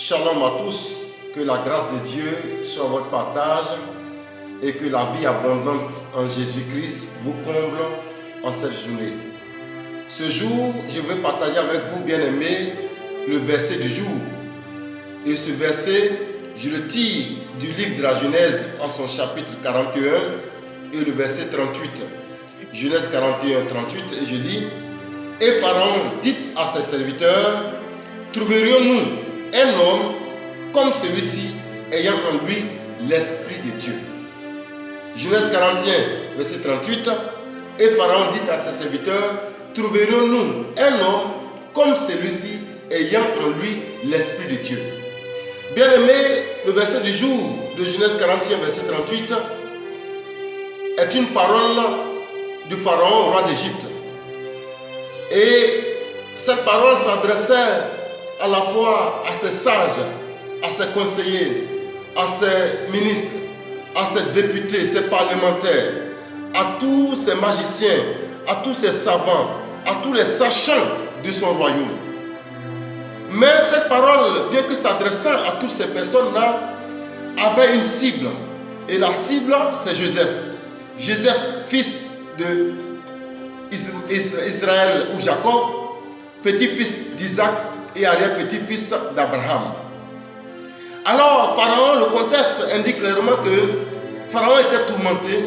Shalom à tous, que la grâce de Dieu soit votre partage et que la vie abondante en Jésus-Christ vous comble en cette journée. Ce jour, je veux partager avec vous, bien-aimés, le verset du jour. Et ce verset, je le tire du livre de la Genèse en son chapitre 41 et le verset 38. Genèse 41, 38, et je lis: Et Pharaon dit à ses serviteurs: Trouverions-nous un homme comme celui-ci, ayant en lui l'Esprit de Dieu? Genèse 41, verset 38. Et Pharaon dit à ses serviteurs: Trouverions-nous un homme comme celui-ci, ayant en lui l'Esprit de Dieu? Bien-aimé, le verset du jour de Genèse 41, verset 38 est une parole du Pharaon, roi d'Égypte. Et cette parole s'adressait à la fois à ses sages, à ses conseillers, à ses ministres, à ses députés, ses parlementaires, à tous ses magiciens, à tous ses savants, à tous les sachants de son royaume. Mais cette parole, bien que s'adressant à toutes ces personnes-là, avait une cible. Et la cible, c'est Joseph. Joseph, fils de Israël ou Jacob, petit-fils d'Isaac et arrière-petit-fils d'Abraham. Alors, Pharaon, le contexte indique clairement que Pharaon était tourmenté,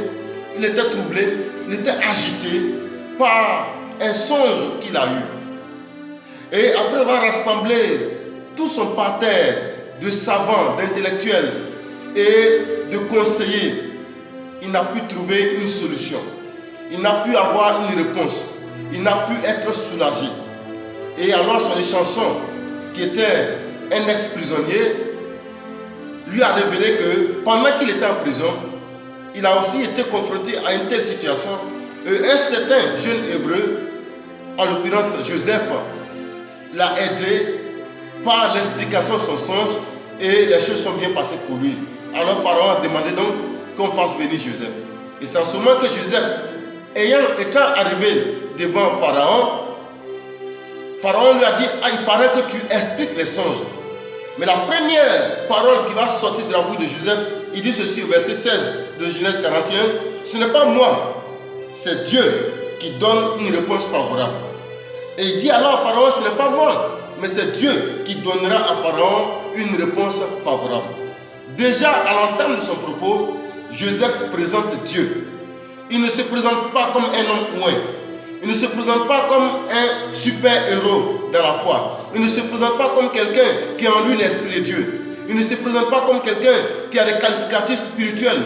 il était troublé, il était agité par un songe qu'il a eu. Et après avoir rassemblé tout son parterre de savants, d'intellectuels et de conseillers, il n'a pu trouver une solution. Il n'a pu avoir une réponse. Il n'a pu être soulagé. Et alors son échanson, qui était un ex-prisonnier, lui a révélé que pendant qu'il était en prison, il a aussi été confronté à une telle situation. Et un certain jeune hébreu, en l'occurrence Joseph, l'a aidé par l'explication de son songe et les choses sont bien passées pour lui. Alors Pharaon a demandé donc qu'on fasse venir Joseph. Et c'est en ce moment que Joseph, étant arrivé devant Pharaon, Pharaon lui a dit: Ah, il paraît que tu expliques les songes. Mais la première parole qui va sortir de la bouche de Joseph, il dit ceci au verset 16 de Genèse 41: Ce n'est pas moi, c'est Dieu qui donne une réponse favorable. Et il dit alors à Pharaon: Ce n'est pas moi, mais c'est Dieu qui donnera à Pharaon une réponse favorable. Déjà à l'entame de son propos, Joseph présente Dieu. Il ne se présente pas comme un homme ouin. Il ne se présente pas comme un super-héros dans la foi. Il ne se présente pas comme quelqu'un qui a en lui l'Esprit de Dieu. Il ne se présente pas comme quelqu'un qui a des qualificatifs spirituels.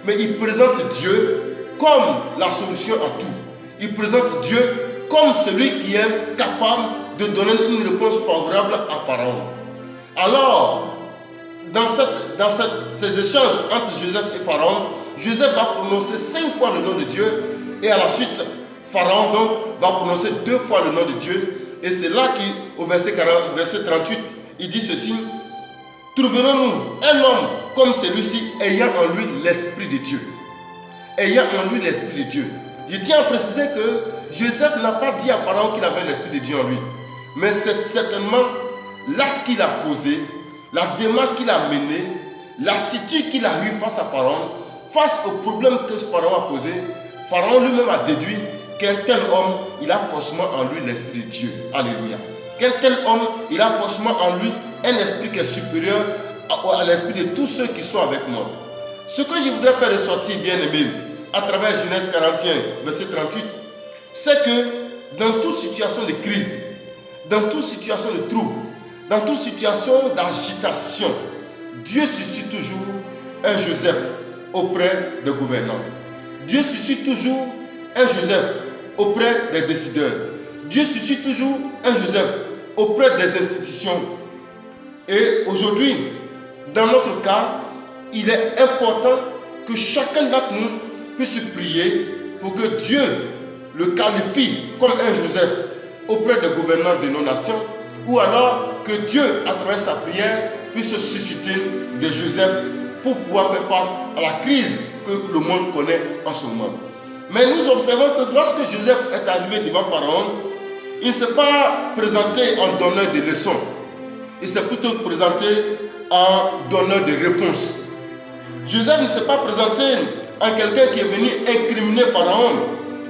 Mais il présente Dieu comme la solution à tout. Il présente Dieu comme celui qui est capable de donner une réponse favorable à Pharaon. Alors, dans ces échanges entre Joseph et Pharaon, Joseph va prononcer 5 fois le nom de Dieu et à la suite, Pharaon donc va prononcer 2 fois le nom de Dieu. Et c'est là qu'au verset 38, il dit ceci: Trouverons-nous un homme comme celui-ci ayant en lui l'Esprit de Dieu? Ayant en lui l'Esprit de Dieu. Je tiens à préciser que Joseph n'a pas dit à Pharaon qu'il avait l'Esprit de Dieu en lui. Mais c'est certainement l'acte qu'il a posé, la démarche qu'il a menée, l'attitude qu'il a eue face à Pharaon, face au problème que Pharaon a posé. Pharaon lui-même a déduit qu'un tel homme, il a forcément en lui l'Esprit de Dieu. Alléluia. Qu'un tel homme, il a forcément en lui un esprit qui est supérieur à l'esprit de tous ceux qui sont avec moi. Ce que je voudrais faire ressortir, bien aimé, à travers Genèse 41, verset 38, c'est que dans toute situation de crise, dans toute situation de trouble, dans toute situation d'agitation, Dieu suscite toujours un Joseph auprès des gouvernants. Dieu suscite toujours un Joseph auprès des décideurs. Dieu suscite toujours un Joseph auprès des institutions. Et aujourd'hui, dans notre cas, il est important que chacun d'entre nous puisse prier pour que Dieu le qualifie comme un Joseph auprès des gouvernants de nos nations, ou alors que Dieu, à travers sa prière, puisse susciter des Joseph pour pouvoir faire face à la crise que le monde connaît en ce moment. Mais nous observons que lorsque Joseph est arrivé devant Pharaon, il ne s'est pas présenté en donneur de leçons. il s'est plutôt présenté en donneur de réponse. Joseph ne s'est pas présenté en quelqu'un qui est venu incriminer Pharaon,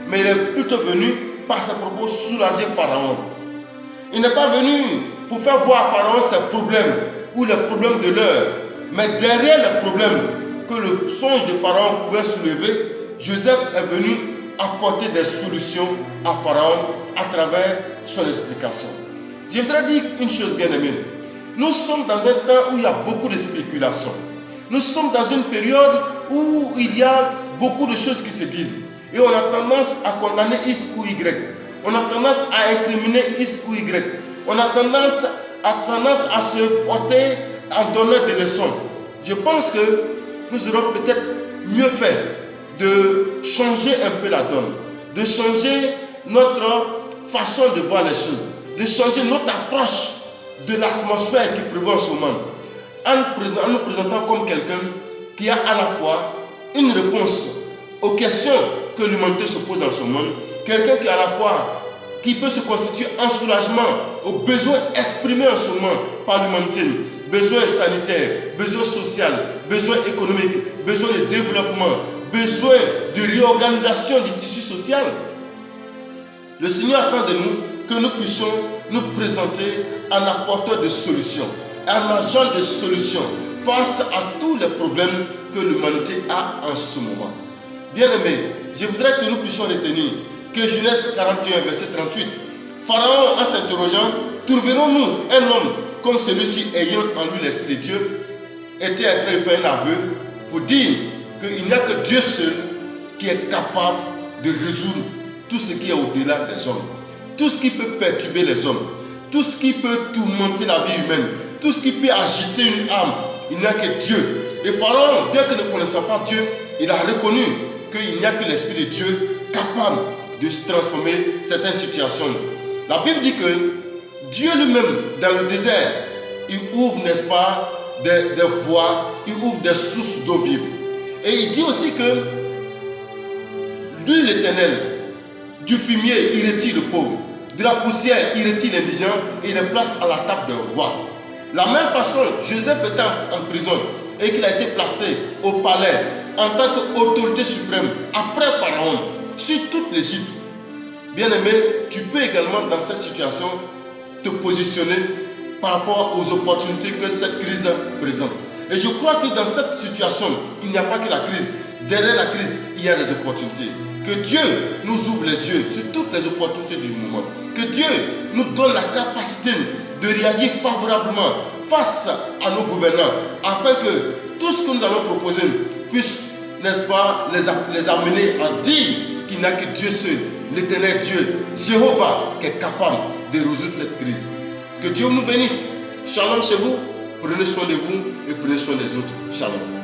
mais il est plutôt venu par ses propos soulager Pharaon. Il n'est pas venu pour faire voir à Pharaon ses problèmes ou les problèmes de l'heure, mais derrière les problèmes que le songe de Pharaon pouvait soulever, Joseph est venu apporter des solutions à Pharaon à travers son explication. Je voudrais dire une chose, bien aimée. Nous sommes dans un temps où il y a beaucoup de spéculations. Nous sommes dans une période où il y a beaucoup de choses qui se disent. Et on a tendance à condamner X ou Y. On a tendance à incriminer X ou Y. On a tendance à se porter en donneur de leçons. Je pense que nous aurons peut-être mieux fait de changer un peu la donne, de changer notre façon de voir les choses, de changer notre approche de l'atmosphère qui prévaut en ce moment, en nous présentant comme quelqu'un qui a à la fois une réponse aux questions que l'humanité se pose en ce moment, quelqu'un qui à la fois qui peut se constituer en soulagement aux besoins exprimés en ce moment par l'humanité, besoins sanitaires, besoins sociaux, besoins économiques, besoins de développement, besoins de réorganisation du tissu social. Le Seigneur attend de nous que nous puissions nous présenter en apporteur de solutions, en agent de solutions face à tous les problèmes que l'humanité a en ce moment. Bien-aimés, je voudrais que nous puissions retenir que Genèse 41, verset 38, Pharaon, en s'interrogeant, trouverons-nous un homme comme celui-ci ayant en lui l'Esprit de Dieu, était en train de faire un aveu pour dire qu'il n'y a que Dieu seul qui est capable de résoudre tout ce qui est au-delà des hommes, tout ce qui peut perturber les hommes, tout ce qui peut tourmenter la vie humaine, tout ce qui peut agiter une âme. Il n'y a que Dieu. Et Pharaon, bien que ne connaissant pas Dieu, il a reconnu qu'il n'y a que l'Esprit de Dieu capable de transformer certaines situations. La Bible dit que Dieu lui-même, dans le désert, il ouvre, n'est-ce pas, des voies, il ouvre des sources d'eau vive. Et il dit aussi que lui, l'Éternel, du fumier, il retire le pauvre. De la poussière, il retire l'indigent et il les place à la table des rois. La même façon, Joseph était en prison et qu'il a été placé au palais en tant qu'autorité suprême après Pharaon sur toute l'Égypte. Bien-aimé, tu peux également dans cette situation te positionner par rapport aux opportunités que cette crise présente. Et je crois que dans cette situation, il n'y a pas que la crise. Derrière la crise, il y a des opportunités. Que Dieu nous ouvre les yeux sur toutes les opportunités du moment. Que Dieu nous donne la capacité de réagir favorablement face à nos gouvernants, afin que tout ce que nous allons proposer puisse, n'est-ce pas, les amener à dire qu'il n'y a que Dieu seul, l'Éternel Dieu, Jéhovah, qui est capable de résoudre cette crise. Que Dieu nous bénisse. Shalom chez vous. Prenez soin de vous et prenez soin des autres. Shalom.